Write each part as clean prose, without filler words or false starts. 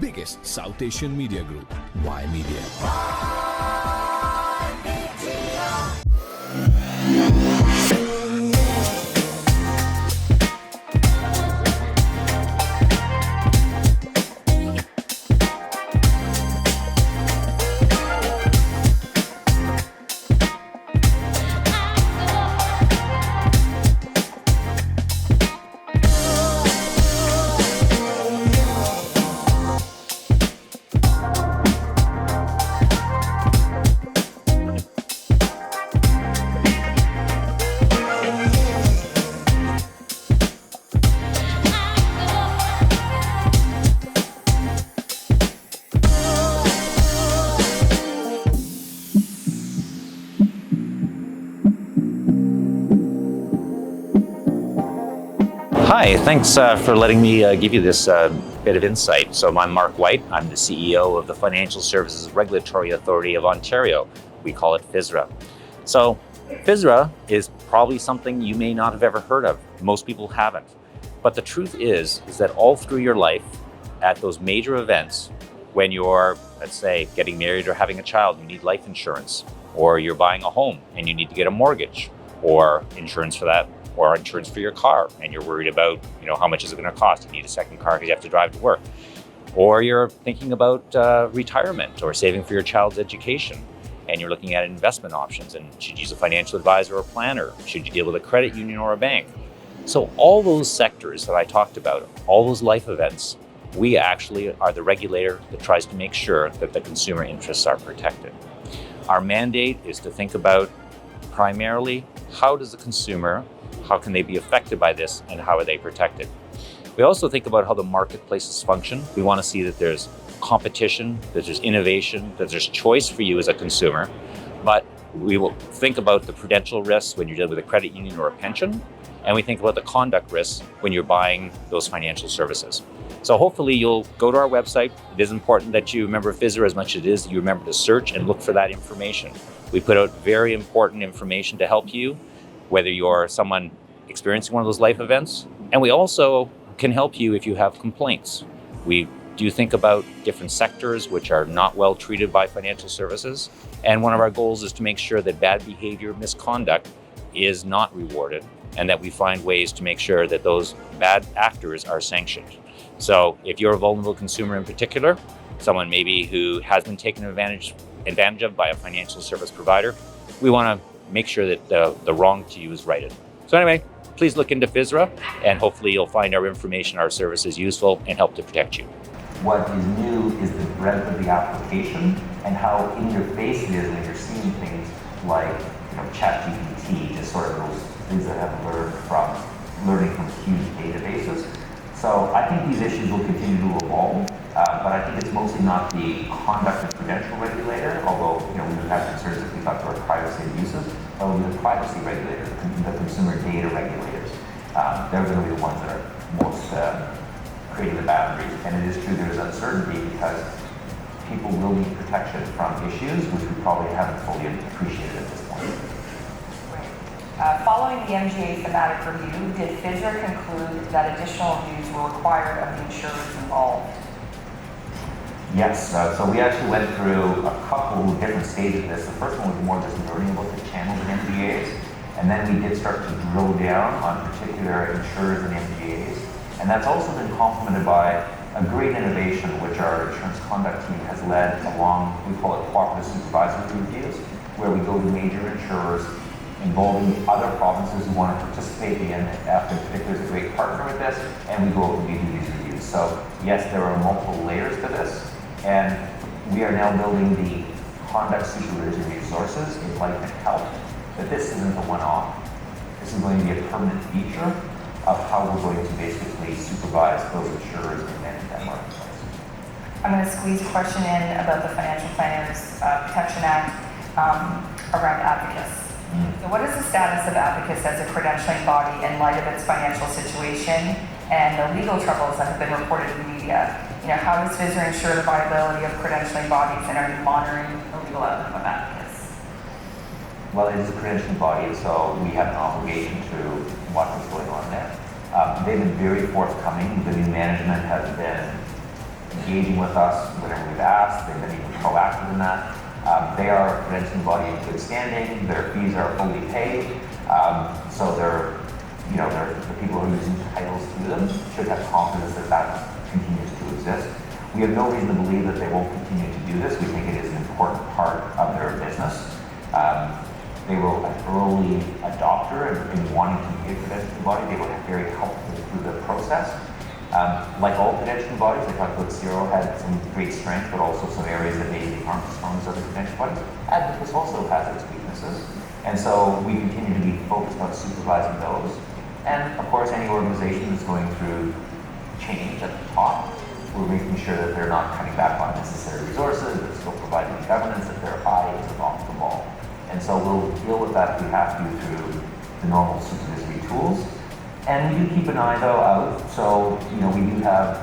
biggest South Asian media group, Y Media. Hi, thanks for letting me give you this bit of insight. So I'm Mark White. I'm the CEO of the Financial Services Regulatory Authority of Ontario. We call it FSRA. So FSRA is probably something you may not have ever heard of. Most people haven't. But the truth is that all through your life, at those major events, when you're, let's say, getting married or having a child, you need life insurance, or you're buying a home and you need to get a mortgage, or insurance for that, or insurance for your car, and you're worried about, how much is it going to cost? You need a second car because you have to drive to work. Or you're thinking about retirement or saving for your child's education, and you're looking at investment options, and should you use a financial advisor or planner? Should you deal with a credit union or a bank? So all those sectors that I talked about, all those life events, we actually are the regulator that tries to make sure that the consumer interests are protected. Our mandate is to think about primarily how does the consumer, how can they be affected by this, and how are they protected? We also think about how the marketplaces function. We want to see that there's competition, that there's innovation, that there's choice for you as a consumer, but we will think about the prudential risks when you're dealing with a credit union or a pension, and we think about the conduct risks when you're buying those financial services. So hopefully you'll go to our website. It is important that you remember FSRA as much as it is that you remember to search and look for that information. We put out very important information to help you, whether you're someone experiencing one of those life events. And we also can help you if you have complaints. We do think about different sectors which are not well treated by financial services. And one of our goals is to make sure that bad behavior, misconduct is not rewarded, and that we find ways to make sure that those bad actors are sanctioned. So if you're a vulnerable consumer in particular, someone maybe who has been taken advantage of by a financial service provider, we want to make sure that the wrong to you is righted. So anyway, please look into FSRA, and hopefully you'll find our information, our services useful and help to protect you. What is new is the breadth of the application and how in your face it is when you're seeing things like ChatGPT, just sort of those things that have learning from huge databases. So I think these issues will continue to evolve, but I think it's mostly not the conduct and prudential regulator, although we would have concerns if we got to our privacy abuses, but it will be the privacy regulator, the consumer data regulators. They're going to be the ones that are most creating the boundaries. And it is true there's uncertainty because people will need protection from issues which we probably haven't fully appreciated at this point. Following the MGA thematic review, did FSRA conclude that additional reviews were required of the insurers involved? Yes, so we actually went through a couple of different stages of this. The first one was more just learning about the channels and MGAs, and then we did start to drill down on particular insurers and MGAs, and that's also been complemented by a great innovation which our insurance conduct team has led along. We call it cooperative supervisory reviews, where we go to major insurers involving other provinces who want to participate in. After particular is a great partner with this, and we go out and we do these reviews. So yes, there are multiple layers to this, and we are now building the conduct supervision resources in life and health. But this isn't a one-off. This is going to be a permanent feature of how we're going to basically supervise those insurers and manage that marketplace. I'm going to squeeze a question in about the Financial Planners Protection Act around Advertise. So what is the status of Advertise as a credentialing body in light of its financial situation and the legal troubles that have been reported in the media? How does FSRA ensure the viability of credentialing bodies, and are you monitoring the legal outcome of Advertise? Well, it is a credentialing body, so we have an obligation to watch what's going on there. They've been very forthcoming. The new management has been engaging with us whenever we've asked. They've been even proactive in that. They are a credentialing body in good standing. Their fees are fully paid. So they're the people who are using titles through them should have confidence that that continues to exist. We have no reason to believe that they won't continue to do this. We think it is an important part of their business. They were an early adopter in wanting to be a credentialing body. They were very helpful through the process. Like all credentialing bodies, I talked about Zero had some great strength, but also some areas that maybe aren't as strong as other credentialing bodies. Advertise also has its weaknesses. And so we continue to be focused on supervising those. And of course, any organization that's going through change at the top, we're making sure that they're not cutting back on necessary resources, they're still providing governance, that their eye isn't off the ball. And so we'll deal with that if we have to through the normal supervisory tools. And we do keep an eye though out. So, we do have,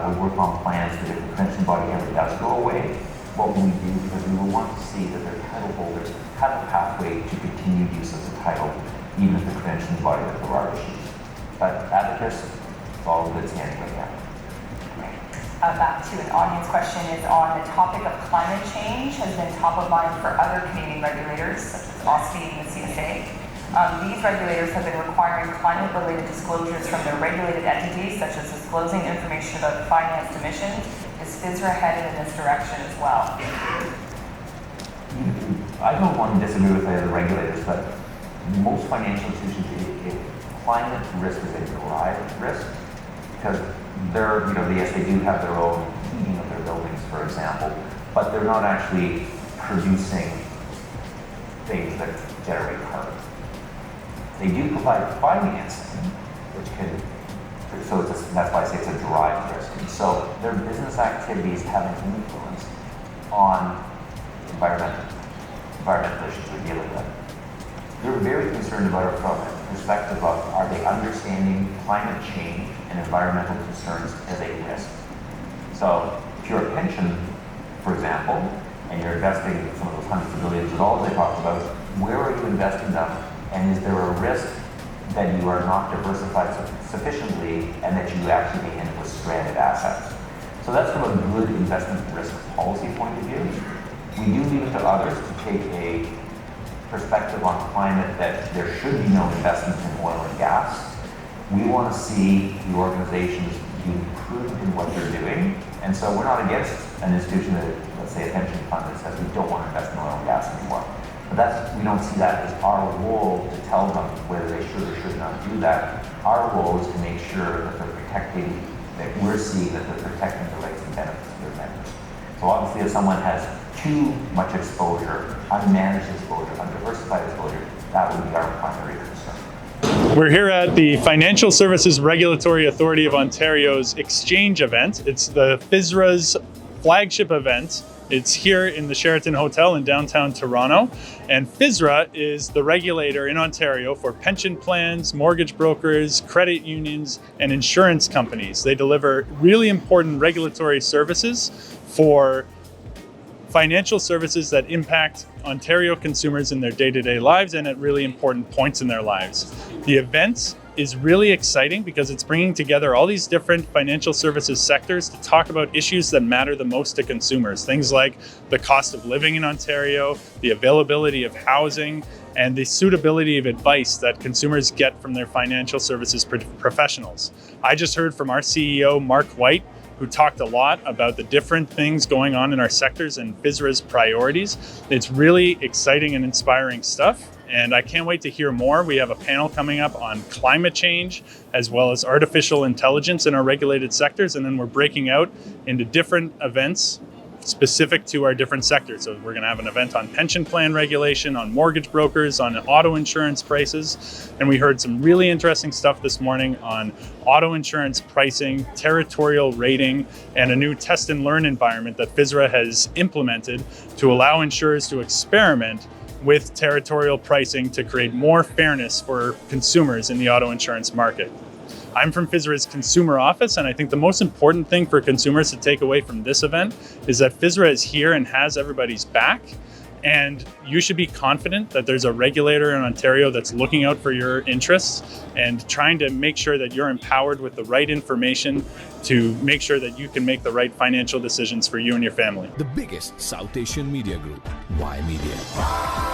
we work on plans that if the credentialing body ever does go away, what will we do? Because we will want to see that their title holders have a pathway to continued use of the title, even if the credentialing body that there are issues. But Advertise, it's all good standing right now. Back to an audience question is on the topic of climate change has been top of mind for other Canadian regulators, such as OSFI and the CSA. These regulators have been requiring climate-related disclosures from their regulated entities, such as disclosing information about financed emissions. Is FSRA headed in this direction as well? I don't want to disagree with the other regulators, but most financial institutions, if climate risk is a derived risk, because yes, they do have their own heating of their buildings, for example, but they're not actually producing things that generate carbon. They do provide financing, which can, that's why I say it's a derived risk. And so their business activities have an influence on environmental issues we're dealing with. They're very concerned about it from a perspective of, are they understanding climate change and environmental concerns as a risk? So if you're a pension, for example, and you're investing some of those hundreds of billions of dollars I talked about, where are you investing them? And is there a risk that you are not diversified sufficiently and that you actually may end up with stranded assets? So that's from a good investment risk policy point of view. We do leave it to others to take a perspective on climate that there should be no investment in oil and gas. We want to see the organizations being prudent in what they're doing. And so we're not against an institution that, let's say a pension fund that says we don't want to invest in oil and gas anymore. But we don't see that as our role to tell them whether they should or should not do that. Our role is to make sure that we're seeing that they're protecting the rights and benefits of their members. So obviously if someone has too much exposure, unmanaged exposure, undiversified exposure, that would be our primary concern. We're here at the Financial Services Regulatory Authority of Ontario's Exchange event. It's the FSRA's flagship event. It's here in the Sheraton Hotel in downtown Toronto. And FSRA is the regulator in Ontario for pension plans, mortgage brokers, credit unions, and insurance companies. They deliver really important regulatory services for financial services that impact Ontario consumers in their day-to-day lives and at really important points in their lives. The event is really exciting because it's bringing together all these different financial services sectors to talk about issues that matter the most to consumers. Things like the cost of living in Ontario, the availability of housing, and the suitability of advice that consumers get from their financial services professionals. I just heard from our CEO, Mark White, who talked a lot about the different things going on in our sectors and FSRA's priorities. It's really exciting and inspiring stuff, and I can't wait to hear more. We have a panel coming up on climate change, as well as artificial intelligence in our regulated sectors, and then we're breaking out into different events specific to our different sectors. So we're going to have an event on pension plan regulation, on mortgage brokers, on auto insurance prices. And we heard some really interesting stuff this morning on auto insurance pricing, territorial rating, and a new test and learn environment that FSRA has implemented to allow insurers to experiment with territorial pricing to create more fairness for consumers in the auto insurance market. I'm from FSRA's consumer office, and I think the most important thing for consumers to take away from this event is that FSRA is here and has everybody's back. And you should be confident that there's a regulator in Ontario that's looking out for your interests and trying to make sure that you're empowered with the right information to make sure that you can make the right financial decisions for you and your family. The biggest South Asian media group, Y Media.